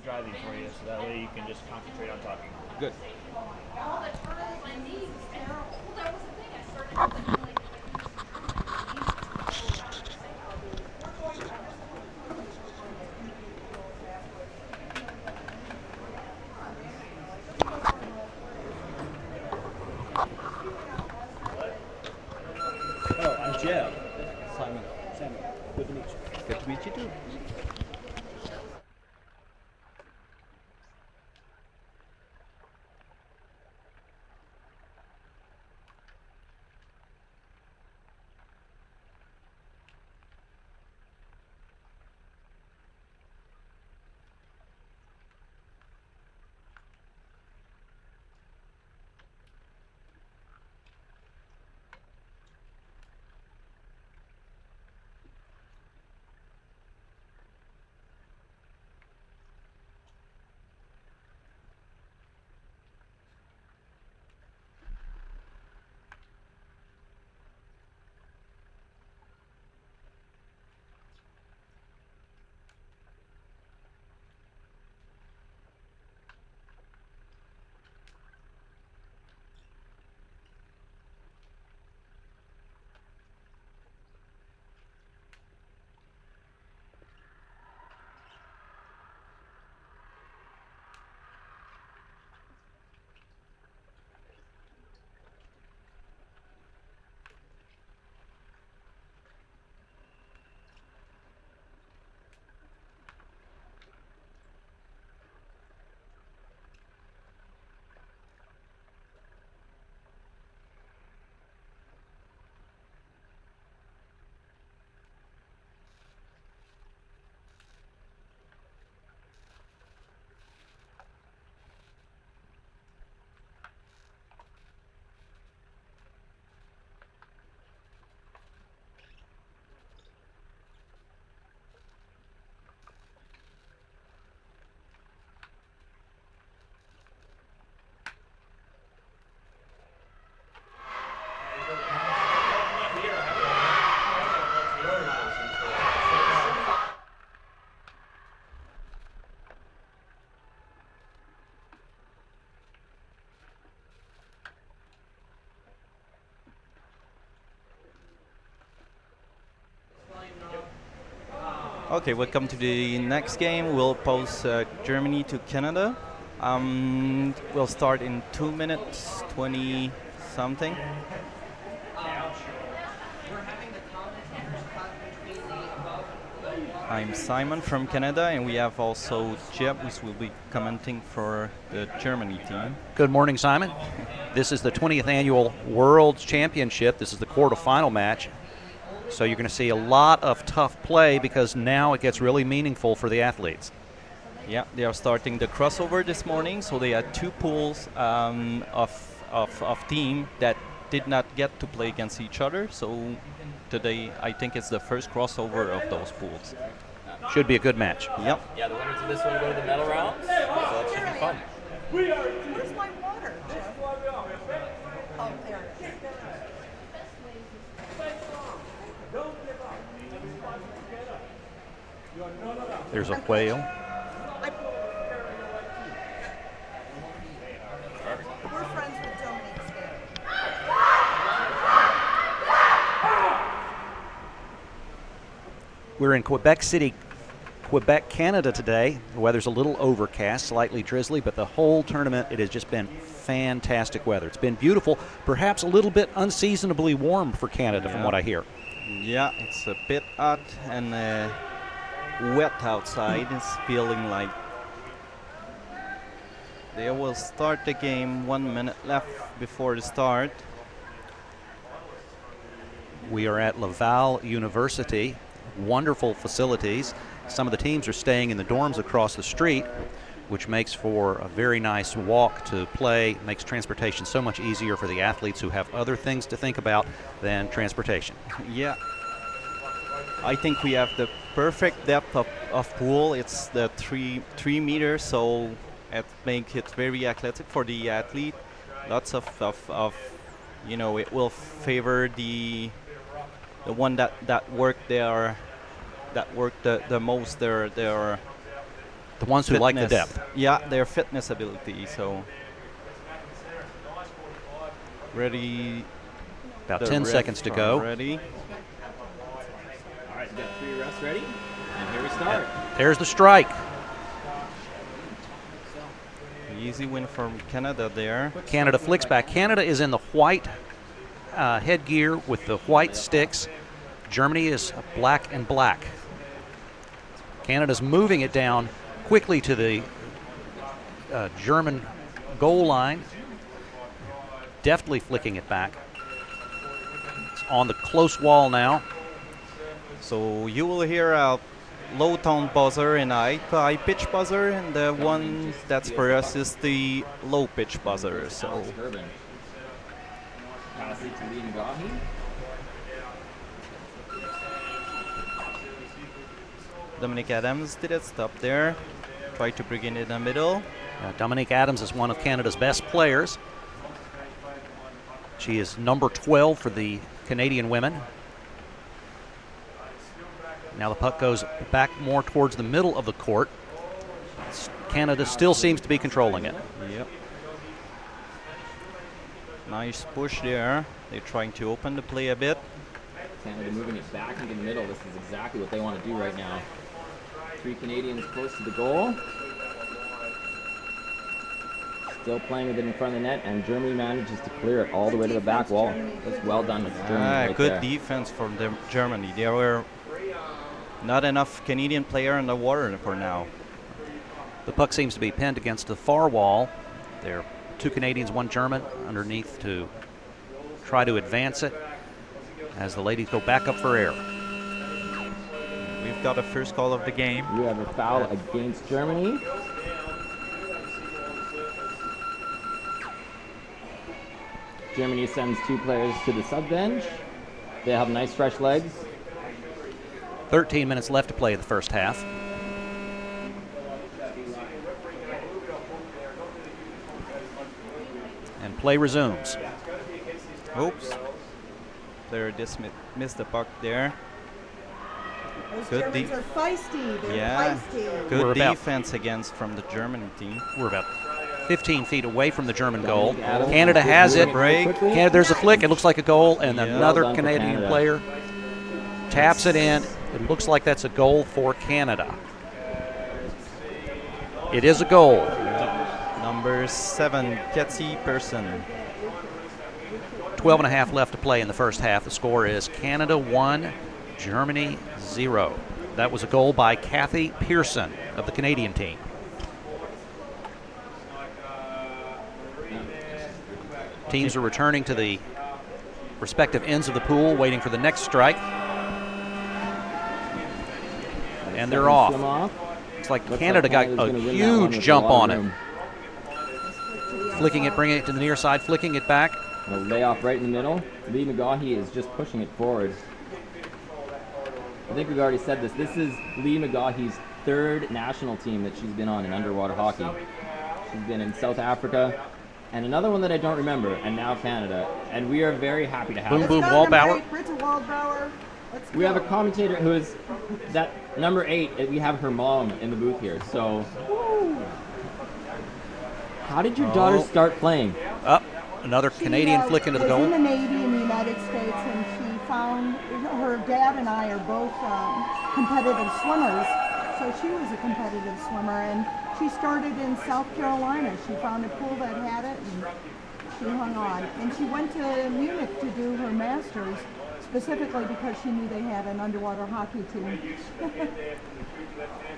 driving for you, so that way you can just concentrate on talking. Good. Oh, I'm Jeff. Simon. Samuel. Good to meet you. Good to meet you too. Okay, welcome to the next game. We'll pose Germany to Canada. We'll start in 2 minutes, 20 something. I'm Simon from Canada, and we have also Jeb, who will be commenting for the Germany team. Good morning, Simon. This is the 20th annual World Championship. This is the quarterfinal match. So you're going to see a lot of tough play because now it gets really meaningful for the athletes. Yeah, they are starting the crossover this morning, so they had two pools of team that did not get to play against each other. So today, I think it's the first crossover of those pools. Should be a good match. Yep. Yeah, the winners of this one go to the medal rounds, so that should be fun. Where's my water, Jeff? Oh, there it is. There's a whale. We're friends with Dominique's family. We're in Quebec City, Quebec, Canada today. The weather's a little overcast, slightly drizzly, but the whole tournament, it has just been fantastic weather. It's been beautiful, perhaps a little bit unseasonably warm for Canada from what I hear. Yeah, it's a bit hot and wet outside. It's feeling like they will start the game. 1 minute left before the start. We are at Laval University. Wonderful facilities. Some of the teams are staying in the dorms across the street, which makes for a very nice walk to play, makes transportation so much easier for the athletes who have other things to think about than transportation. Yeah. I think we have the perfect depth of pool. It's the three meters, so it makes it very athletic for the athlete. Lots of it will favor the one that work there, that work the most their The ones who like the fitness. depth. Yeah, their fitness ability. So ready. About the 10 ref seconds to are go. Ready. All right, we got 3 refs ready, and here we start. There's the strike. Easy win from Canada there. Canada flicks back. Canada is in the white headgear with the white sticks. Germany is black and black. Canada's moving it down quickly to the German goal line, deftly flicking it back. It's on the close wall now. So you will hear a low tone buzzer and a high pitch buzzer, and the one that's for us is the low pitch buzzer. So Alex Herbin. Pass it to Lee Ngahi. Dominic Adams did it, stop there. Try to bring it in the middle. Dominique Adams is one of Canada's best players. She is number 12 for the Canadian women. Now the puck goes back more towards the middle of the court. Canada still seems to be controlling it. Yep. Nice push there. They're trying to open the play a bit. Canada moving it back into the middle. This is exactly what they want to do right now. 3 Canadians close to the goal. Still playing with it in front of the net, and Germany manages to clear it all the way to the back wall. That's well done with Germany right Good there. defense from Germany. There were not enough Canadian player in the water for now. The puck seems to be pinned against the far wall. There are 2 Canadians, 1 German underneath to try to advance it as the ladies go back up for air. We've got a first call of the game. We have a foul against Germany. Germany sends 2 players to the sub bench. They have nice fresh legs. 13 minutes left to play in the first half. And play resumes. Oops. Player just missed the puck there. Those Good Germans are feisty. They're Yeah. feisty. Good We're about- defense against from the German team. We're about 15 feet away from the German goal. Dominic Adams Canada is has moving it. very Break. quickly. Canada, there's a flick. It looks like a goal, and Yeah. another Well done for Canadian Canada. player taps it in. It looks like that's a goal for Canada. It is a goal. Number 7, Ketsi Person. 12 and a half left to play in the first half. The score is Canada 1, Germany 0. That was a goal by Kathy Pearson of the Canadian team. Teams are returning to the respective ends of the pool, waiting for the next strike. And they're off. Swim off. Looks like Looks Canada like got Canada's a gonna win that one huge with jump a lot on of it. room. Flicking it, bringing it to the near side, flicking it back. A layoff right in the middle. Lee Ngahi is just pushing it forward. I think we've already said this. This is Lee Magahi's 3rd national team that she's been on in underwater hockey. She's been in South Africa, and another one that I don't remember, and now Canada. And we are very happy to have Boom, her. boom, Let's go, Waldbauer. number 8, Britta Waldbauer. Let's We have a go. commentator who is that number 8. We have her mom in the booth here. So, how did your daughter start playing? Up, another Canadian flick into the was in goal. the Navy in the United States, and she found her dad and I are both competitive swimmers. So she was a competitive swimmer, and she started in South Carolina. She found a pool that had it, and she hung on. And she went to Munich to do her master's, specifically because she knew they had an underwater hockey team.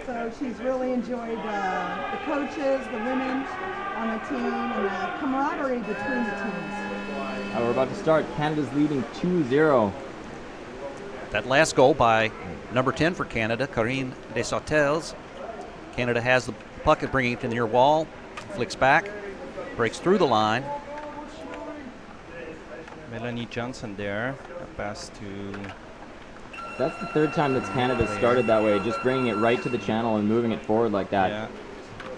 So she's really enjoyed the coaches, the women on the team, and the camaraderie between the teams. We're about to start. Canada's leading 2-0. That last goal by number 10 for Canada, Karine Desautel. Canada has the puck, bringing it to the near wall, flicks back, breaks through the line. Melanie Johnson there. A pass to. That's the 3rd time that Canada started that way, just bringing it right to the channel and moving it forward like that. Yeah.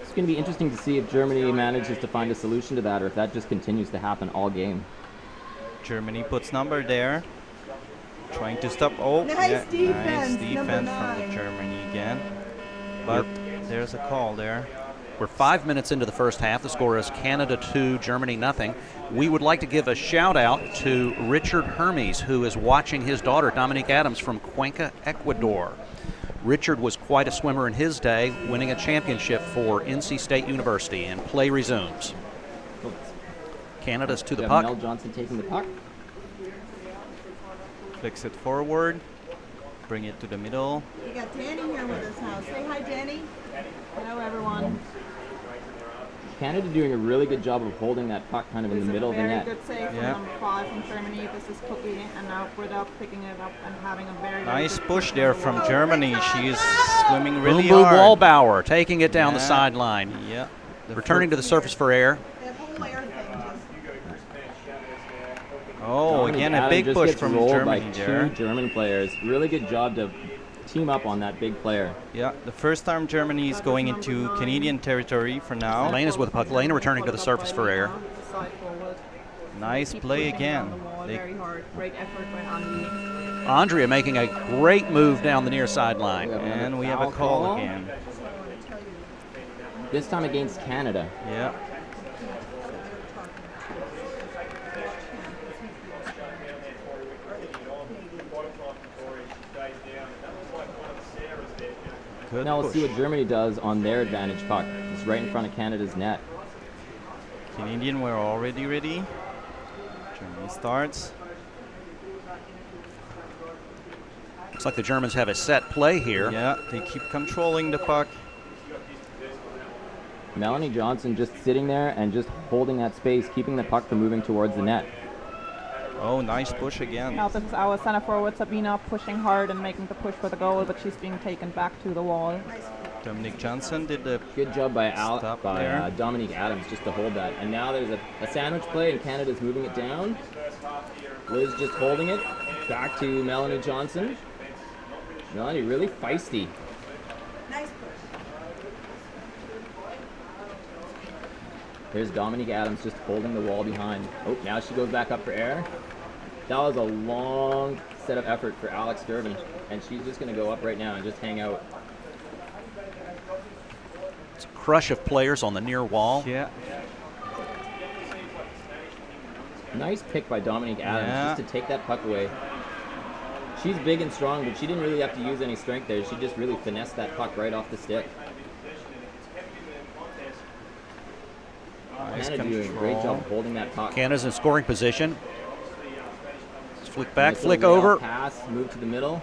It's going to be interesting to see if Germany manages to find a solution to that, or if that just continues to happen all game. Germany puts number there. Trying to stop. Oh, Nice yeah, defense, nice number defense from 9. the Germany again. But there's a call there. We're 5 minutes into the first half. The score is Canada 2, Germany nothing. We would like to give a shout out to Richard Hermes, who is watching his daughter, Dominique Adams, from Cuenca, Ecuador. Richard was quite a swimmer in his day, winning a championship for NC State University, and play resumes. Canada's to the puck. Mel Johnson taking the puck. Flicks it forward. Bring it to the middle. We got Danny here with us now. Say hi, Danny. Hello, everyone. Canada doing a really good job of holding that puck kind of in the middle of the net. Very good save from number 5 from Germany. This is Cookie, and now Britta picking it up and having a very Nice good push there from Germany. She's swimming really Boom Boom hard. Wallbauer taking it down the Yeah. sideline. Yeah. Returning to the surface for air. That whole air thing just Oh, Dominic again a Adams big just push gets from rolled Germany by there. 2 German players. Really good job to team up on that big player. Yeah, the first time Germany is going into Canadian territory for now. Lena's with the puck. Lena returning to the surface for air. Side forward. Nice Keep play pushing it down again. the wall They- very hard. Great effort by Andy. Andrea making a great move down the near sideline. and we have a call again. This time against Canada. Yeah. Good Now we'll push. see what Germany does on their advantage puck. It's right in front of Canada's net. Canadian were already ready. Germany starts. Looks like the Germans have a set play here. Yeah, they keep controlling the puck. Melanie Johnson just sitting there and just holding that space, keeping the puck from moving towards the net. Oh, nice push again. Now this is our center forward Sabina pushing hard and making the push for the goal, but she's being taken back to the wall. Dominic Johnson did the Good job by Stop there. Dominique Adams just to hold that. And now there's a sandwich play and Canada's moving it down. Liz just holding it. Back to Melanie Johnson. Melanie really feisty. nice push. There's Dominique Adams just holding the wall behind. Oh, now she goes back up for air. That was a long set of effort for Alex Durbin. And she's just going to go up right now and just hang out. It's a crush of players on the near wall. yeah. Nice pick by Dominique Adams Yeah. just to take that puck away. She's big and strong, but she didn't really have to use any strength there. She just really finessed that puck right off the stick. Nice Canada doing a great control. job holding that puck. Canada's in scoring position. Flick back, Nice flick little over. pass, move to the middle.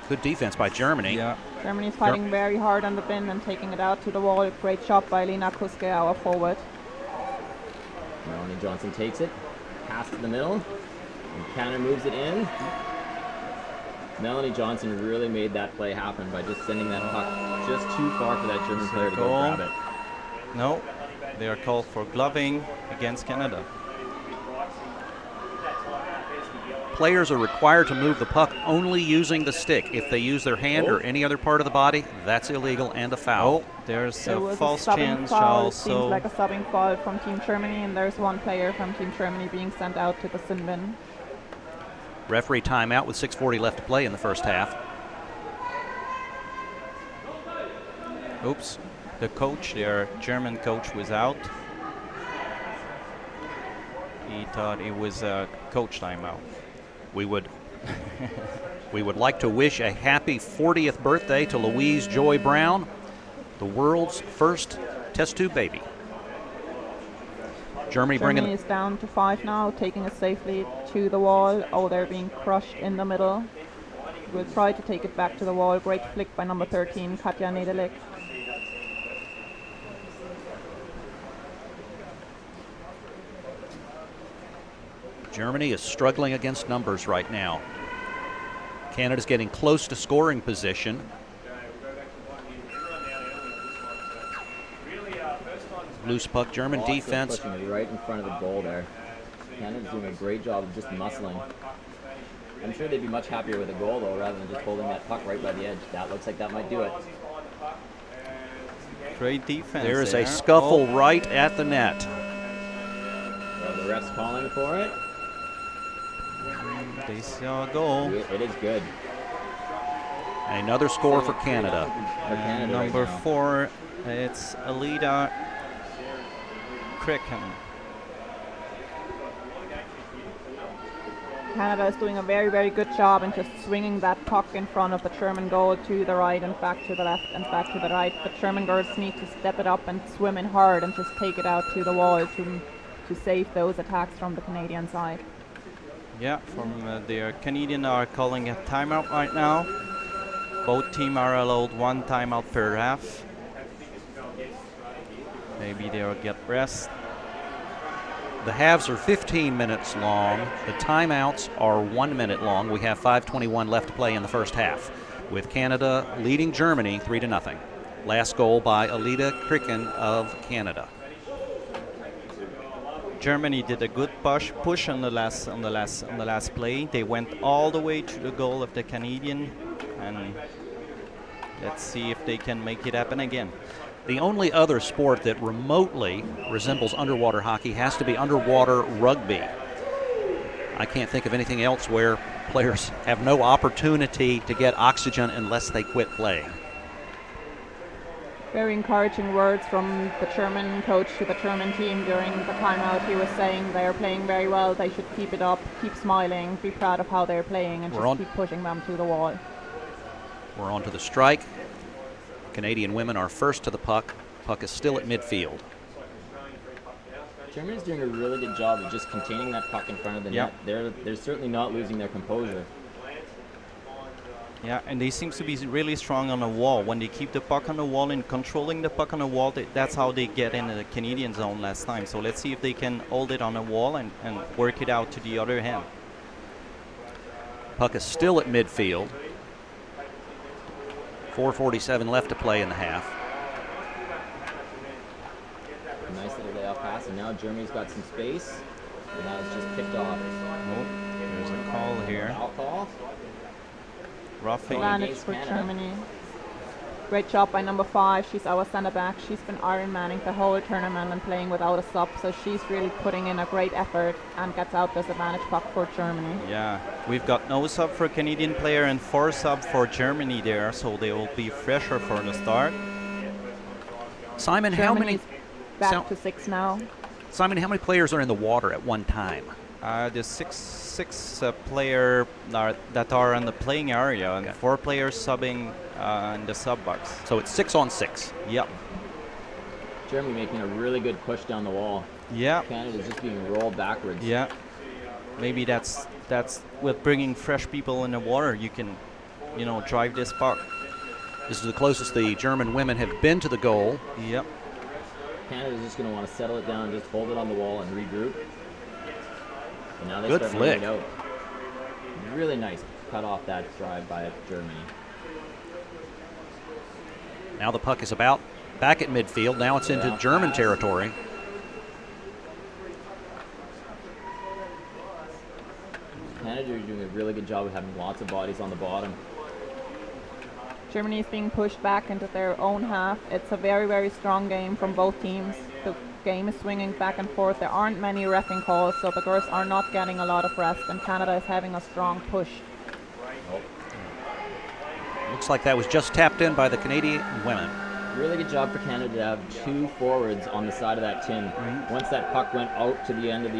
Good defense by Germany. Yeah. Germany's fighting very hard on the bin and taking it out to the wall. Great job by Lena Kuske, our forward. Melanie Johnson takes it, pass to the middle, and Canada moves it in. Melanie Johnson really made that play happen by just sending that puck just too far for that German player to go Goal. grab it. No, they are called for gloving against Canada. Players are required to move the puck only using the stick. If they use their hand or any other part of the body, that's illegal and a foul. Oh, there's There a was false a subbing chance foul. It seems also. like a subbing foul from Team Germany, and there's one player from Team Germany being sent out to the sin bin. Referee timeout with 6:40 left to play in the first half. Oops, the coach, their German coach, was out. He thought it was a coach timeout. We would like to wish a happy 40th birthday to Louise Joy Brown, the world's first test tube baby. Germany bringing is down to 5 now, taking it safely to the wall. Oh, they're being crushed in the middle. We'll try to take it back to the wall. Great flick by number 13, Katja Nedelik. Germany is struggling against numbers right now. Canada's getting close to scoring position. Loose puck, German Lots of defense. pushing it right in front of the goal there. Canada's doing a great job of just muscling. I'm sure they'd be much happier with a goal though, rather than just holding that puck right by the edge. That looks like that might do it. Great defense. There is there. a scuffle right at the net. So the ref's calling for it. They saw a goal. It is good. Another score for Canada. For Canada right Number now. 4, it's Alida Cricken. Canada is doing a very, very good job in just swinging that puck in front of the German goal to the right and back to the left and back to the right. The German girls need to step it up and swim in hard and just take it out to the wall to save those attacks from the Canadian side. Yeah, from the Canadian are calling a timeout right now. Both teams are allowed 1 timeout per half. Maybe they'll get rest. The halves are 15 minutes long. The timeouts are 1 minute long. We have 5:21 left to play in the first half, with Canada leading Germany 3-0. Last goal by Alida Cricken of Canada. Germany did a good push on the last play. They went all the way to the goal of the Canadian, and let's see if they can make it happen again. The only other sport that remotely resembles underwater hockey has to be underwater rugby. I can't think of anything else where players have no opportunity to get oxygen unless they quit playing. Very encouraging words from the German coach to the German team during the timeout. He was saying they're playing very well, they should keep it up, keep smiling, be proud of how they're playing, and just keep pushing them to the wall. We're on to the strike. Canadian women are first to the puck. Puck is still at midfield. Germany's doing a really good job of just containing that puck in front of the net. They're certainly not losing their composure. Yeah, and they seem to be really strong on the wall. When they keep the puck on the wall and controlling the puck on the wall, that's how they get into the Canadian zone last time. So let's see if they can hold it on the wall and work it out to the other hand. Puck is still at midfield. 4:47 left to play in the half. Nice little layoff pass, and now Germany's got some space, and now it's just picked off. Oh, there's a call here. Foul call. Roughing. Advantage for Germany. Great job by number 5. She's our center back. She's been Iron Manning the whole tournament and playing without a sub, so she's really putting in a great effort and gets out this advantage puck for Germany. Yeah, we've got no sub for Canadian player and 4 sub for Germany there, so they will be fresher for the start. Simon, Germany's back to 6 now. Simon, how many players are in the water at one time? The six player that are in the playing area, and 4 players subbing in the sub box. So it's 6 on 6. Yep. Germany making a really good push down the wall. Yeah. Canada's just being rolled backwards. Yeah. Maybe that's with bringing fresh people in the water, you can, drive this puck. This is the closest the German women have been to the goal. Yep. Canada's just going to want to settle it down, just hold it on the wall and regroup. And now they Good start flick. moving it out. Really nice cut off that drive by Germany. Now the puck is about back at midfield. Now it's into German territory. Canada are doing a really good job of having lots of bodies on the bottom. Germany is being pushed back into their own half. It's a very, very strong game from both teams. The game is swinging back and forth. There aren't many reffing calls, so the girls are not getting a lot of rest, and Canada is having a strong push. Looks like that was just tapped in by the Canadian women. Really good job for Canada to have 2 forwards on the side of that tin. Once that puck went out to the end of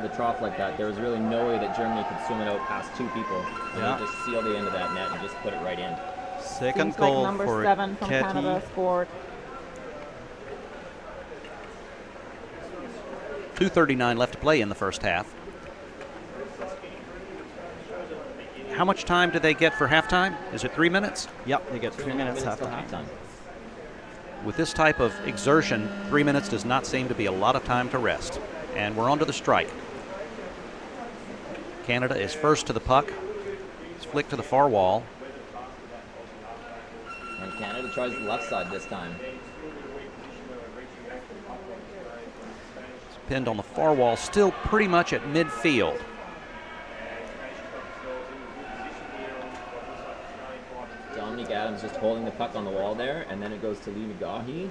the trough like that, there was really no way that Germany could swim it out past 2 people. And they just sealed the end of that net and just put it right in. Second Seems goal like number for 7 from Ketty. Canada scored. 2:39 left to play in the first half. How much time do they get for halftime? Is it 3 minutes? Yep, they get 3 minutes till halftime. With this type of exertion, 3 minutes does not seem to be a lot of time to rest. And we're on to the strike. Canada is first to the puck. It's flicked to the far wall. And Canada tries the left side this time. It's pinned on the far wall, still pretty much at midfield. Dominique Adams just holding the puck on the wall there, and then it goes to Lee McGahee.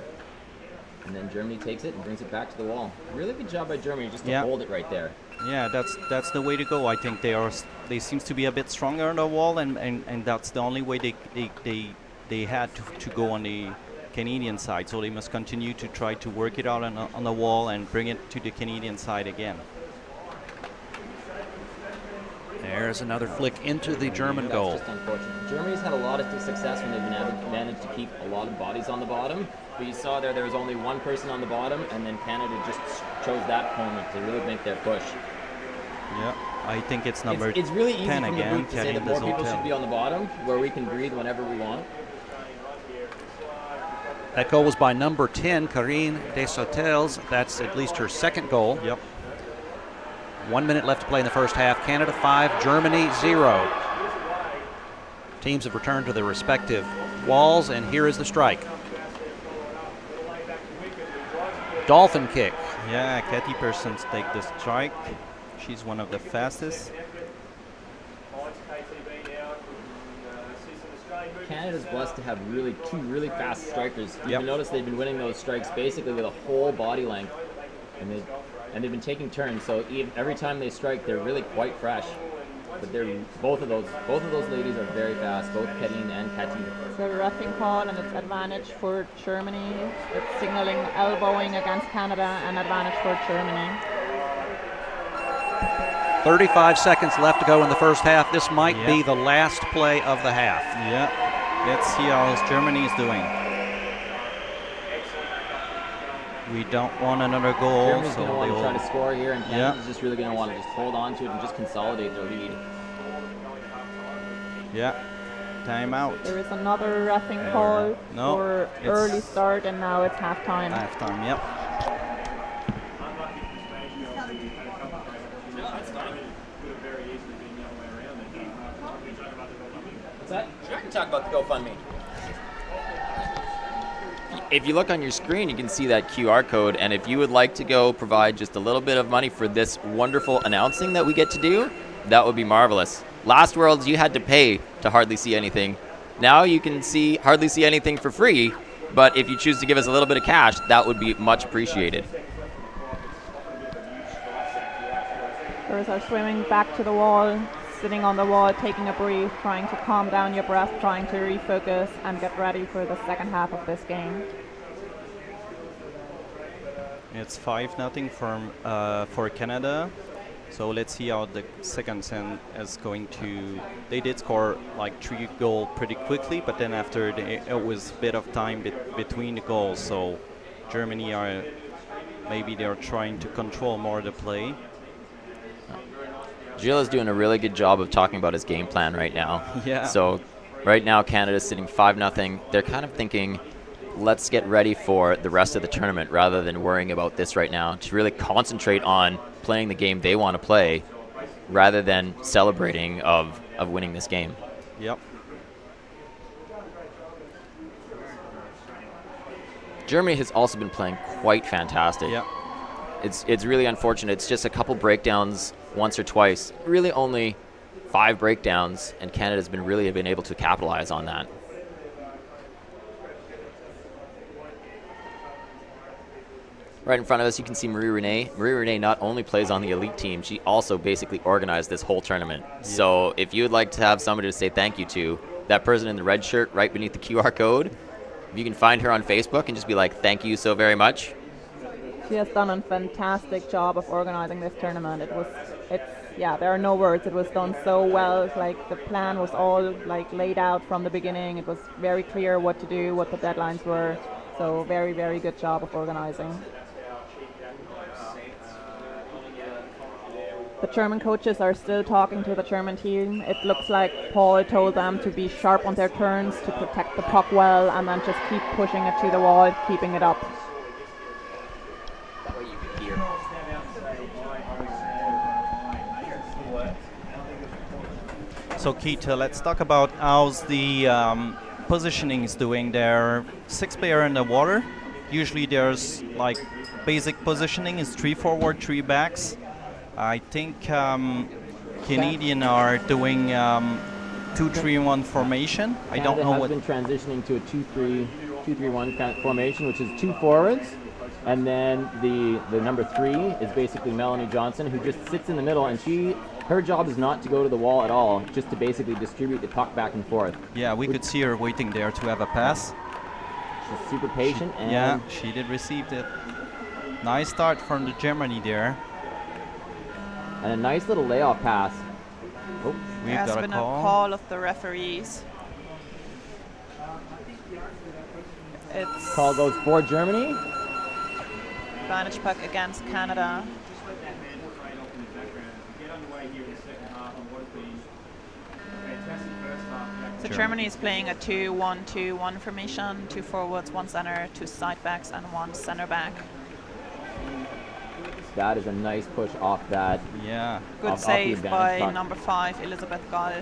And then Germany takes it and brings it back to the wall. Really good job by Germany just to Yeah. hold it right there. Yeah, that's the way to go. I think they seems to be a bit stronger on the wall, and that's the only way they had to go on the Canadian side. So they must continue to try to work it out on the wall and bring it to the Canadian side again. There's another flick into the German That's goal. just unfortunate. Germany's had a lot of success when they've managed to keep a lot of bodies on the bottom. But you saw there was only one person on the bottom, and then Canada just chose that moment to really make their push. Yeah, I think it's number It's really easy 10 from the again. group to say that more people should be on the bottom, where we can breathe whenever we want. That goal was by number 10, Karine Desautel. That's at least her second goal. Yep. 1 minute left to play in the first half. Canada 5, Germany 0. Teams have returned to their respective walls, and here is the strike. Dolphin kick. Yeah, Katie Persons take the strike. She's one of the fastest. Canada's blessed to have two really fast strikers. Yep. You notice they've been winning those strikes basically with a whole body length, and they've been taking turns. So every time they strike, they're really quite fresh. But both of those ladies are very fast, both Kadine and Katie. So roughing call, and it's advantage for Germany. It's signaling elbowing against Canada and advantage for Germany. 35 seconds left to go in the first half. This might Yep. be the last play of the half. Yeah, let's see how Germany is doing. We don't want another goal, Germany's so going to want they to try to will. score here, and Yeah. Canada's just really going to want to just hold on to it and just consolidate their lead. Yeah, timeout. There is another roughing call No, for it's early start, and now it's halftime. Halftime. Yep. What's that? Sure, I can talk about the GoFundMe. If you look on your screen, you can see that QR code, and if you would like to go provide just a little bit of money for this wonderful announcing that we get to do, that would be marvelous. Last Worlds, you had to pay to hardly see anything. Now you can hardly see anything for free, but if you choose to give us a little bit of cash, that would be much appreciated. Girls are swimming back to the wall, sitting on the wall, taking a breath, trying to calm down your breath, trying to refocus and get ready for the second half of this game. It's 5-0 for Canada. So let's see how the second set is going to. They did score like 3 goals pretty quickly, but then after it was a bit of time between the goals. So Germany maybe they're trying to control more the play. Gilles is doing a really good job of talking about his game plan right now. Yeah. So right now Canada's sitting 5-0. They're kind of thinking, let's get ready for the rest of the tournament rather than worrying about this right now, to really concentrate on playing the game they want to play rather than celebrating of winning this game. Yep. Germany has also been playing quite fantastic. Yeah. It's really unfortunate. It's just a couple breakdowns once or twice. Really only 5 breakdowns, and Canada's been able to capitalize on that. Right in front of us, you can see Marie Renee. Marie Renee not only plays on the elite team, she also basically organized this whole tournament. Yeah. So if you would like to have somebody to say thank you to, that person in the red shirt right beneath the QR code, if you can find her on Facebook and just be like, thank you so very much. She has done a fantastic job of organizing this tournament. There are no words. It was done so well. Like, the plan was all laid out from the beginning. It was very clear what to do, what the deadlines were. So very, very good job of organizing. The German coaches are still talking to the German team. It looks like Paul told them to be sharp on their turns, to protect the puck well, and then just keep pushing it to the wall, keeping it up. That way you can hear. So Keith, let's talk about how's the positioning is doing. There are 6 players in the water. Usually there's basic positioning is 3 forward, 3 backs. I think Canadian are doing 2-3-1 formation. Canada I don't know has what. been transitioning to a 2-3 2-3-1 kind of formation, which is 2 forwards, and then the number 3 is basically Melanie Johnson, who just sits in the middle, and her job is not to go to the wall at all, just to basically distribute the puck back and forth. Yeah, we could see her waiting there to have a pass. She's super patient. Yeah, she did receive it. Nice start from the Germany there. And a nice little layoff pass. Oh, We've There has got been a a call. call of the referees. It's call goes for Germany. advantage puck against Canada. So Germany is playing a 2-1-2-1 formation, 2 forwards, 1 center, 2 side backs, and 1 center back. That is a nice push off that. Yeah, Good off the save advantage by puck. number 5, Elisabeth Gall.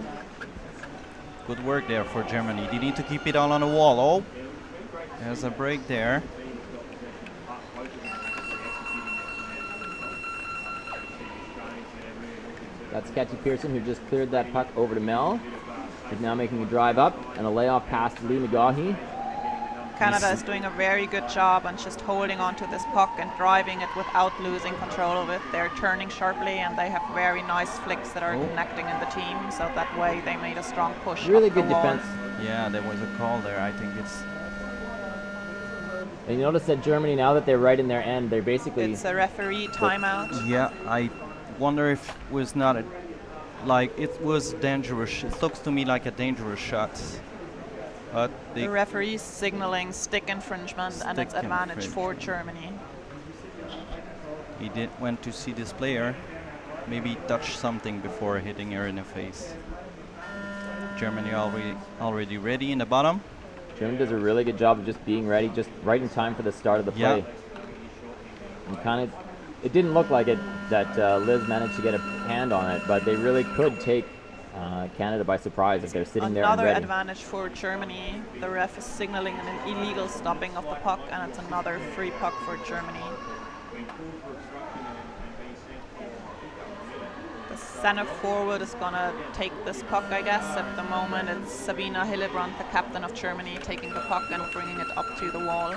good work there for Germany. They need to keep it all on the wall. Oh, there's a break there. That's Katie Pearson, who just cleared that puck over to Mel. She's now making a drive up and a layoff pass to Lee McGaughy. Canada is doing a very good job on just holding onto this puck and driving it without losing control of it. They're turning sharply and they have very nice flicks that are connecting in the team, so that way they made a strong push. Really up the good wall. defense. Yeah, there was a call there. I think it's And you notice that Germany, now that they're right in their end, they're basically... It's a referee timeout. yeah. I wonder if it was not it was dangerous. It looks to me like a dangerous shot, but The referee's signaling stick infringement and it's Stick advantage for Germany. he went to see this player. Maybe touch something before hitting her in the face. Germany already ready in the bottom. Germany does a really good job of just being ready, just right in time for the start of the Yeah. play. And kind of, it didn't look like it that Liz managed to get a hand on it, but they really could take Canada by surprise if they're sitting there and Another ready. advantage for Germany. The ref is signaling an illegal stopping of the puck and it's another free puck for Germany. The center forward is gonna take this puck, I guess. At the moment it's Sabina Hillebrand, the captain of Germany, taking the puck and bringing it up to the wall.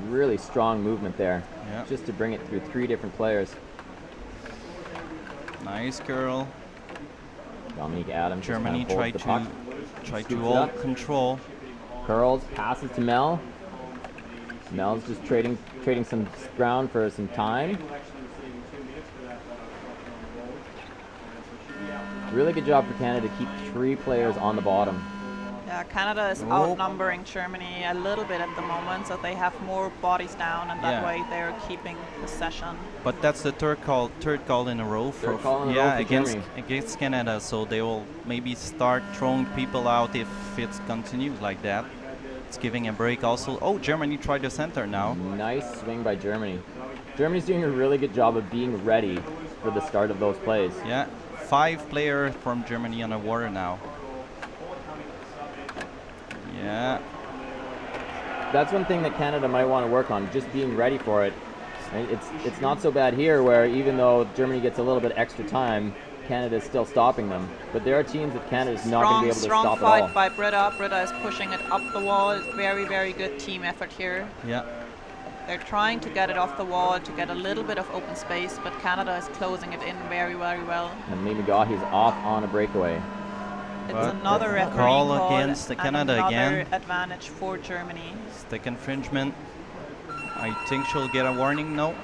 Really strong movement there, Yeah. just to bring it through 3 different players. Nice girl. Dominique Adams just Germany kind of holds the puck. tried Scoops to it hold up. control. Curls, passes to Mel. Mel's just trading some ground for some time. Really good job for Canada to keep 3 players on the bottom. Yeah, Canada is outnumbering Germany a little bit at the moment, so they have more bodies down, and that Yeah. way they're keeping possession. But that's the third call in a row for Third call in a row for Germany. against Canada. So they will maybe start throwing people out if it continues like that. It's giving a break also. Oh, Germany tried the center now. Nice swing by Germany. Germany's doing a really good job of being ready for the start of those plays. Yeah, 5 players from Germany on the water now. Yeah, That's one thing that Canada might want to work on, just being ready for it. And it's not so bad here, where even though Germany gets a little bit extra time, Canada is still stopping them. But there are teams that Canada's not going to be able to Strong stop at fight all. by Britta. Britta is pushing it up the wall. It's very, very good team effort here. yeah. They're trying to get it off the wall to get a little bit of open space, but Canada is closing it in very, very well. And Lee McGaughy's off on a breakaway. It's But another referee call against the and Canada another again. advantage for Germany. Stick infringement. I think she'll get a warning. No.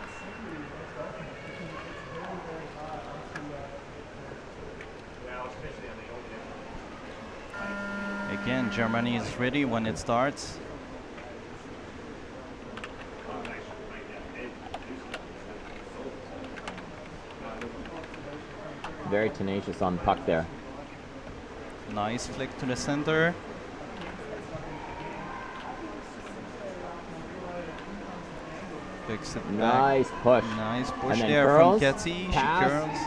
Again, Germany is ready when it starts. Very tenacious on the puck there. Nice flick to the center. Picks it back. Nice push. Nice push And then there curls, from Ketty. She pass. curls.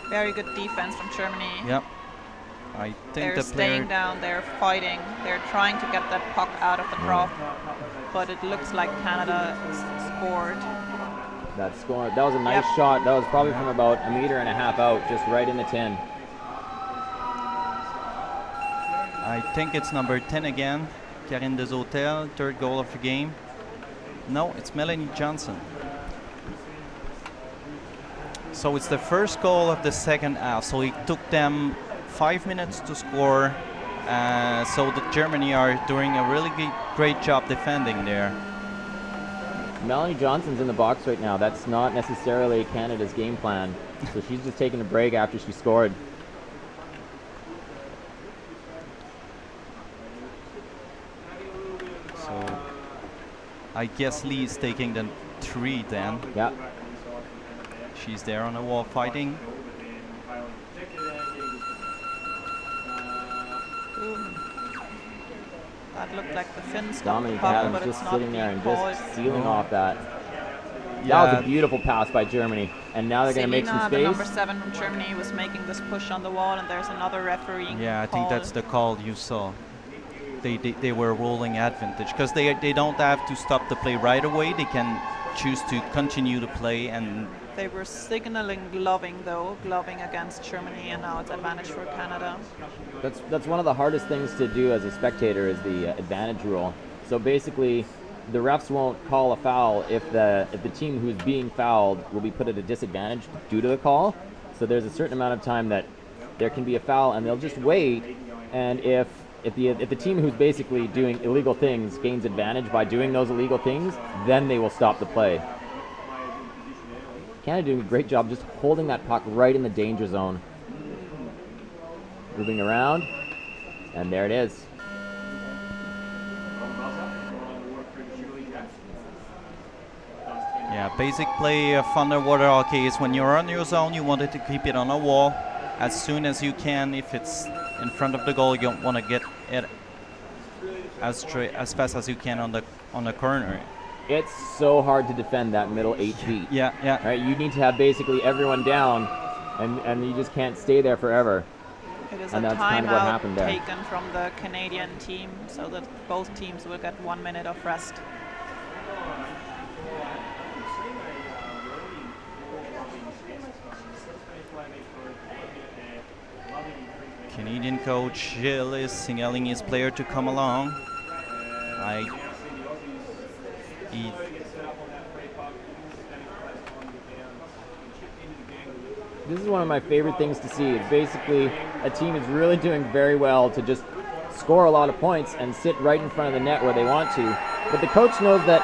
Very good defense from Germany. Yep. I think They're the staying player. down, they're fighting, they're trying to get that puck out of the drop, but it looks like Canada scored. That score. That was a nice shot. That was probably from about 1.5 meters out, just right in the tin. I think it's number 10 again. Karine Deshotel, third goal of the game. No, it's Melanie Johnson. So it's the first goal of the second half. So it took them 5 minutes to score. So the Germany are doing a really great job defending there. Melanie Johnson's in the box right now. That's not necessarily Canada's game plan. So she's just taking a break after she scored. So I guess Lee is taking the 3 then. Yeah. She's there on the wall fighting. That looked like the Finns got the Dominique puck, Adams but it's just not sitting there being and called. just sealing off that. That Yeah. was a beautiful pass by Germany. And now they're going to make some Selina, the number space. 7 from Germany, was making this push on the wall, and there's another referee. Yeah, I think that's the call you saw. They were rolling advantage because they don't have to stop the play right away. They can choose to continue to play, and They were signaling gloving against Germany, and now it's advantage for Canada. That's one of the hardest things to do as a spectator is the advantage rule. So basically, the refs won't call a foul if the team who's being fouled will be put at a disadvantage due to the call. So there's a certain amount of time that there can be a foul, and they'll just wait. And if the team who's basically doing illegal things gains advantage by doing those illegal things, then they will stop the play. Canada doing a great job just holding that puck right in the danger zone. Moving around, and there it is. yeah, basic play of underwater hockey is when you're on your zone, you wanted to keep it on a wall as soon as you can. If it's in front of the goal, you want to get it as fast as you can on the corner. It's so hard to defend that middle 8 feet. Yeah, yeah. Right, you need to have basically everyone down, and you just can't stay there forever. It is And a that's kind of what timeout happened there. taken from the Canadian team, so that both teams will get 1 minute of rest. Canadian coach Gilles is signaling his player to come along. This is one of my favorite things to see. It's basically a team is really doing very well to just score a lot of points and sit right in front of the net where they want to. But the coach knows that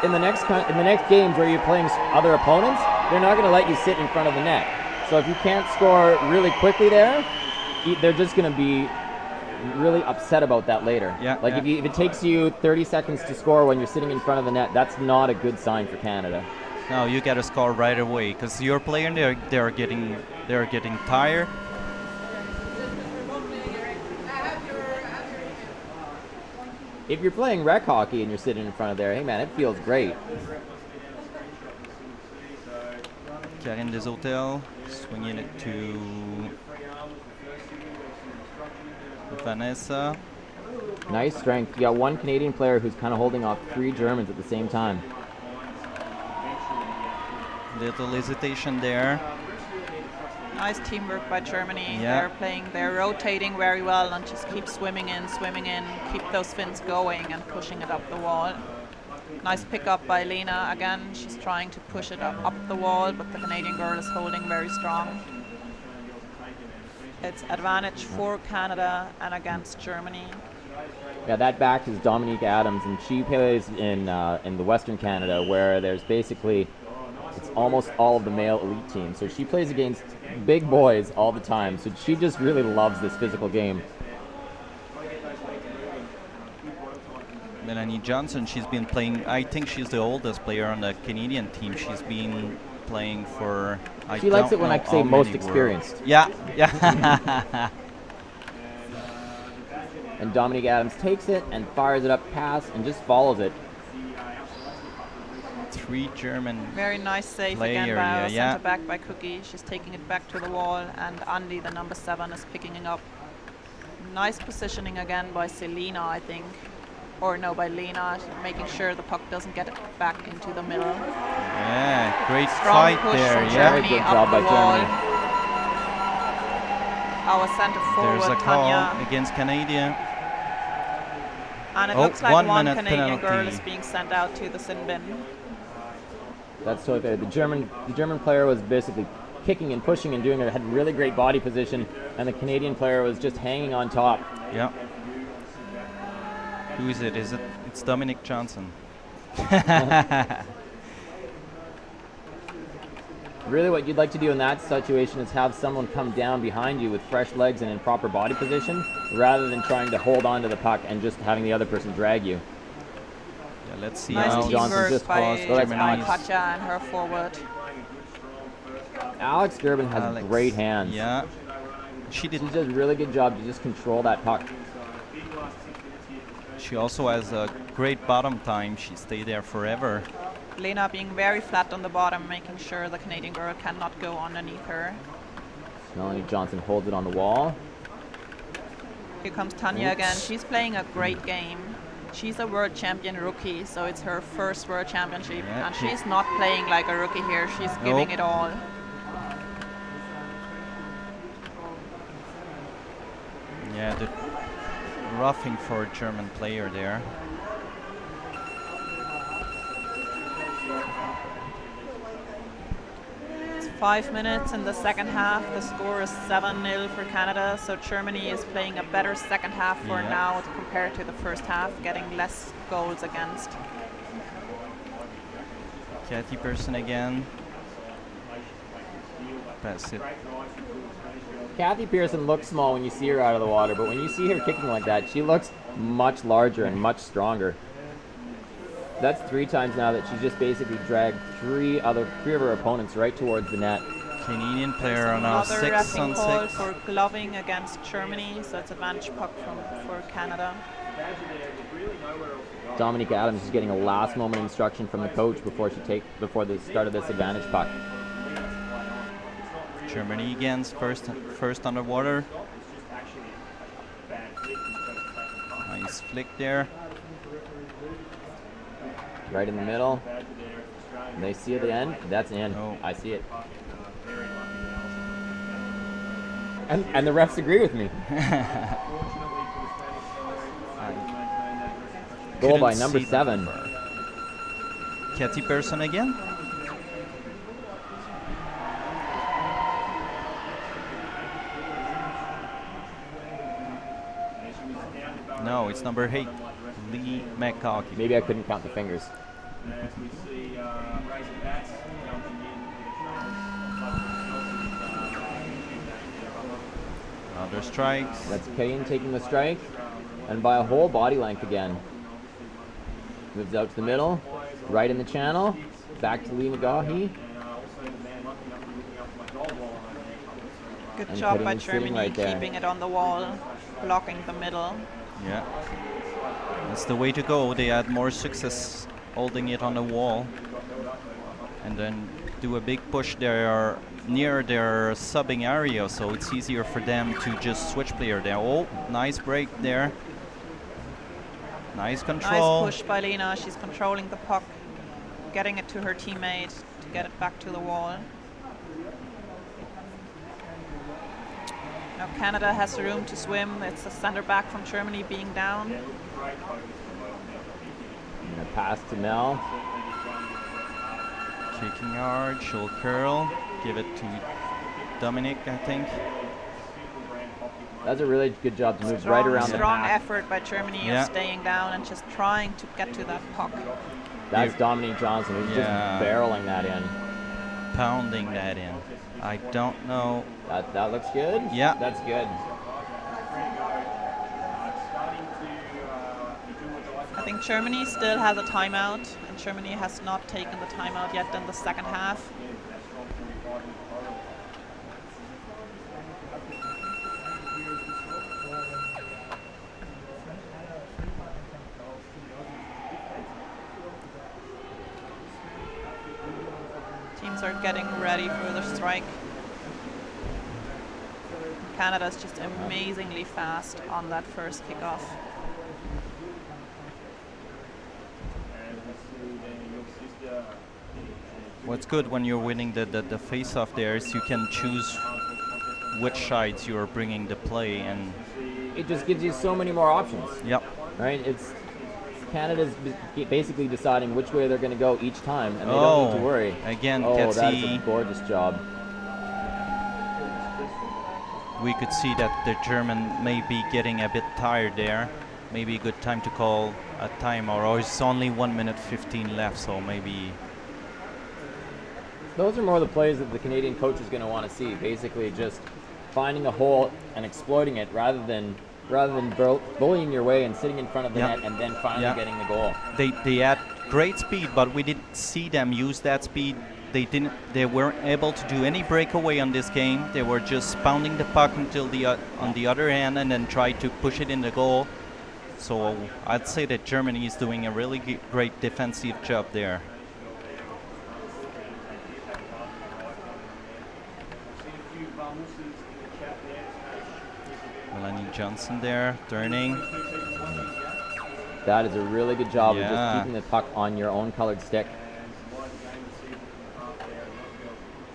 in the next games where you're playing other opponents, they're not going to let you sit in front of the net. So if you can't score really quickly there, they're just going to be really upset about that later. Yeah, like yeah. if it takes you 30 seconds to score when you're sitting in front of the net, that's not a good sign for Canada. No, you got to score right away because your player they're getting tired. If you're playing rec hockey and you're sitting in front of there, hey man, it feels great. Karine Deshotel swinging it to Vanessa. Nice strength. You got one Canadian player who's kind of holding off 3 Germans at the same time. Little hesitation there. Nice teamwork by Germany. Yeah. They're rotating very well and just keep swimming in, keep those Finns going and pushing it up the wall. Nice pickup by Lena again. She's trying to push it up the wall, but the Canadian girl is holding very strong. It's advantage for Canada and against Germany. Yeah, that back is Dominique Adams, and she plays in the Western Canada, where there's basically it's almost all of the male elite teams. So she plays against big boys all the time. So she just really loves this physical game. Melanie Johnson, she's been playing, I think she's the oldest player on the Canadian team. She's been playing for, She likes it when I say most worlds. experienced. Yeah, yeah. And Dominique Adams takes it and fires it up pass and just follows it. 3 German. Very nice save player, again by yeah. centre back by Cookie. She's taking it back to the wall, and Andy, the number 7, is picking it up. Nice positioning again by Selina, I think. Or no, by Lena, making sure the puck doesn't get back into the middle. Yeah, great Strong fight push there. from Yeah, Very Germany good up job the by wall. Germany. Our centre forward, there's a call Tanya. against Canadian. And it Oh, looks like 1 one minute Canadian girl penalty. is being sent out to the sin bin. That's totally fair. The German player was basically kicking and pushing and doing it, had really great body position, and the Canadian player was just hanging on top. Yeah. Who is it? It's Dominic Johnson. Really what you'd like to do in that situation is have someone come down behind you with fresh legs and in proper body position, rather than trying to hold on to the puck and just having the other person drag you. Yeah, let's see Nice how Johnson teamwork just by paused. Well, that's nice. Katja and her forward. Alex Durbin has Alex. great hands. Yeah. She She did. does a really good job to just control that puck. She also has a great bottom time. She stayed there forever. Lena being very flat on the bottom, making sure the Canadian girl cannot go underneath her. Melanie Johnson holds it on the wall. Here comes Tanya again. Oops. She's playing a great game. She's a world champion rookie, so it's her first world championship. Yeah, And she's not playing like a rookie here. She's giving it all. Yeah, the roughing for a German player there. It's 5 minutes in the second half. The score is 7-0 for Canada, so Germany is playing a better second half for Yeah. now compared to the first half, getting less goals against. Kathy Pearson again. Pass it. Kathy Pearson looks small when you see her out of the water, but when you see her kicking like that, she looks much larger and much stronger. That's 3 times now that she's just basically dragged three of her opponents right towards the net. Canadian player on now Another 6 reffing on call 6. for gloving against Germany, so it's advantage puck for Canada. Dominique Adams is getting a last moment instruction from the coach before the start of this advantage puck. Germany again, first underwater. Nice flick there. Right in the middle. And they see at the end. That's in. Oh. I see it. And the refs agree with me. Goal by Couldn't number see the 7. number. Kathy Pearson again. No, it's number 8, Lee McCaughey. Maybe I couldn't count the fingers. Another strikes. That's Kane taking the strike. And by a whole body length again. Moves out to the middle. Right in the channel. Back to Lee McGaughey. Good And job putting by him sitting Germany, right there. keeping it on the wall, blocking the middle. Yeah. That's the way to go. They had more success holding it on the wall. And then do a big push there near their subbing area, so it's easier for them to just switch player there. Oh, nice break there. Nice control. Nice push by Lena. She's controlling the puck, getting it to her teammate to get it back to the wall. Now Canada has room to swim. It's a center back from Germany being down. And a pass to Mel. Kicking hard, she'll curl. Give it to Dominic, I think. That's a really good job to move right around the Strong pack. effort by Germany Yeah. of staying down and just trying to get to that puck. That's Yeah. Dominique Johnson who's just Yeah. barreling that in. Pounding that in. I don't know. That looks good? Yeah. That's good. I think Germany still has a timeout, and Germany has not taken the timeout yet in the second half. Teams are getting ready for the strike. Canada's just amazingly fast on that first kickoff. What's good when you're winning the face-off there is you can choose which sides you're bringing the play, and It just gives you so many more options, yep. right? It's Canada's basically deciding which way they're going to go each time, and they don't need to worry. Again, oh, Ketsi. that's a gorgeous job. We could see that the German may be getting a bit tired there. Maybe a good time to call a timeout, or it's only 1 minute 15 left, so maybe. Those are more the plays that the Canadian coach is going to want to see. Basically, just finding a hole and exploiting it, rather than bullying your way and sitting in front of the net and then finally getting the goal. They had great speed, but we didn't see them use that speed. They weren't able to do any breakaway on this game. They were just pounding the puck until on the other end, and then try to push it in the goal. So I'd say that Germany is doing a really great defensive job there. Melanie Johnson there, turning. That is a really good job of just keeping the puck on your own colored stick.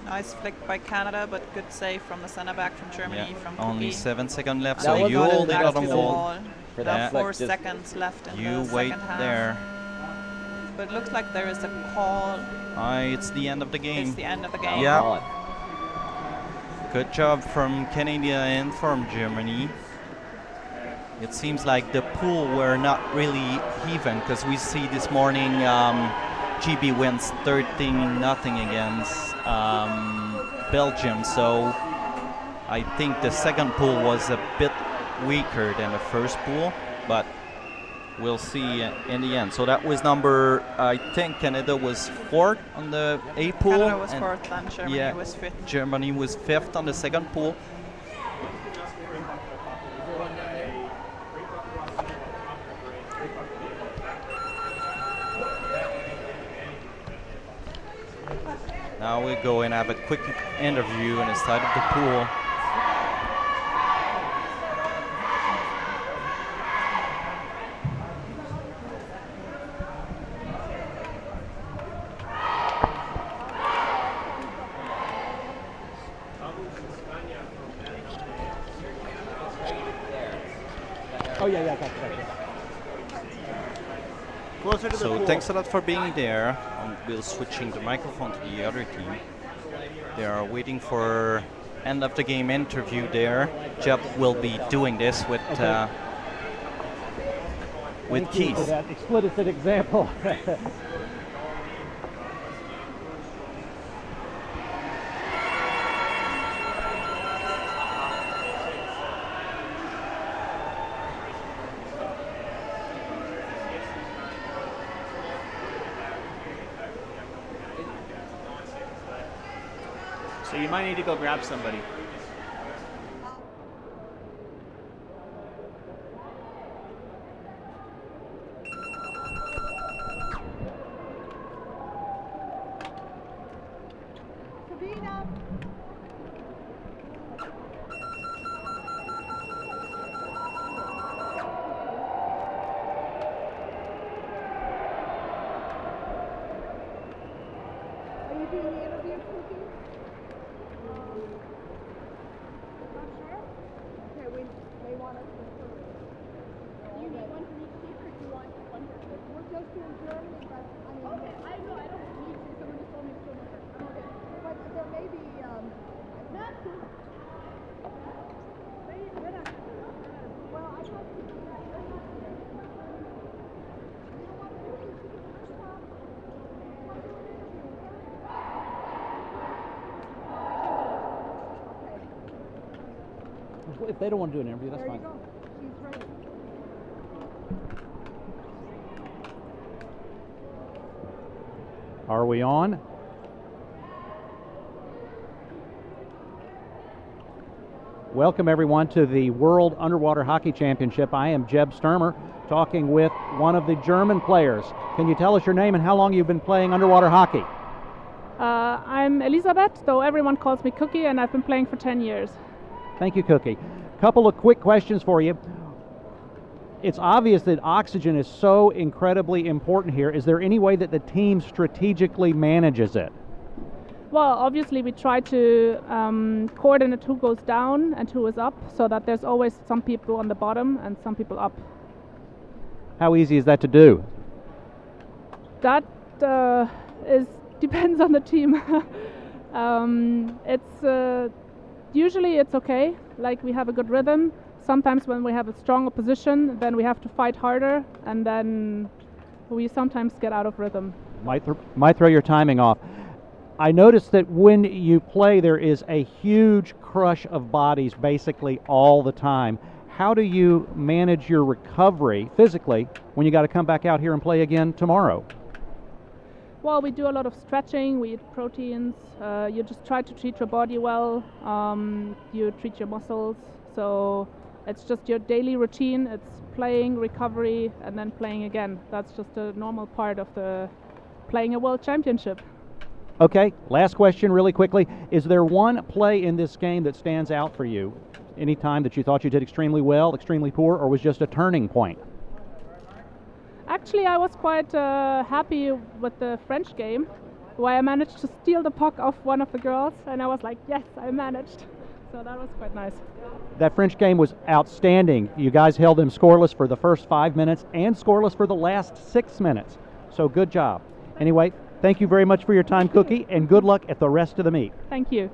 Nice flick by Canada, but good save from the center back from Germany. From Only Cookie. 7 seconds left, That so was you not hold it back on to the the wall. wall. For About that 4 flick, seconds left in You the wait second half. there. But it looks like there is a call. It's the end of the game. It's the end of the game. Yeah. Good job from Canada and from Germany. It seems like the pool were not really even, because we see this morning GB wins 13-0 against Belgium. So I think the second pool was a bit weaker than the first pool, but we'll see in the end. So that was I think Canada was 4th on the A pool. Canada was 4th and Germany was 5th. Germany was 5th on the second pool. Now we go and have a quick interview on the side of the pool. Oh yeah, gotcha. Closer to the So pool. thanks a lot for being there. We're switching the microphone to the other team. They are waiting for end of the game interview there. Jeb will be doing this with Thank you for Keith. that explicit example. So you might need to go grab somebody. Sabina. Are you doing the interview, Cookie? Not sure? Okay, we may want us to hurry. You need one from each team, or do you want one for each? We're just doing Germany, but I mean... Okay, I know, I don't need to. Someone just told me to show me. I'm okay. But there may be, not to... Well, I thought... If they don't want to do an interview, that's There you fine. go. She's ready. Are we on? Welcome everyone to the World Underwater Hockey Championship. I am Jeb Sturmer, talking with one of the German players. Can you tell us your name and how long you've been playing underwater hockey? I'm Elisabeth, though everyone calls me Cookie, and I've been playing for 10 years. Thank you, Cookie. Couple of quick questions for you. It's obvious that oxygen is so incredibly important here. Is there any way that the team strategically manages it? Well, obviously we try to coordinate who goes down and who is up, so that there's always some people on the bottom and some people up. How easy is that to do? That is depends on the team. It's usually it's okay. Like we have a good rhythm. Sometimes when we have a strong opposition, then we have to fight harder, and then we sometimes get out of rhythm. Might throw your timing off. I noticed that when you play, there is a huge crush of bodies basically all the time. How do you manage your recovery physically when you got to come back out here and play again tomorrow? Well, we do a lot of stretching, we eat proteins, you just try to treat your body well, you treat your muscles, so it's just your daily routine. It's playing, recovery, and then playing again. That's just a normal part of the playing a world championship. Okay, last question really quickly. Is there one play in this game that stands out for you? Any time that you thought you did extremely well, extremely poor, or was just a turning point? Actually, I was quite happy with the French game, where I managed to steal the puck off one of the girls, and I was like, yes, I managed. So that was quite nice. That French game was outstanding. You guys held them scoreless for the first 5 minutes and scoreless for the last 6 minutes. So good job. Anyway, thank you very much for your time, Cookie, and good luck at the rest of the meet. Thank you.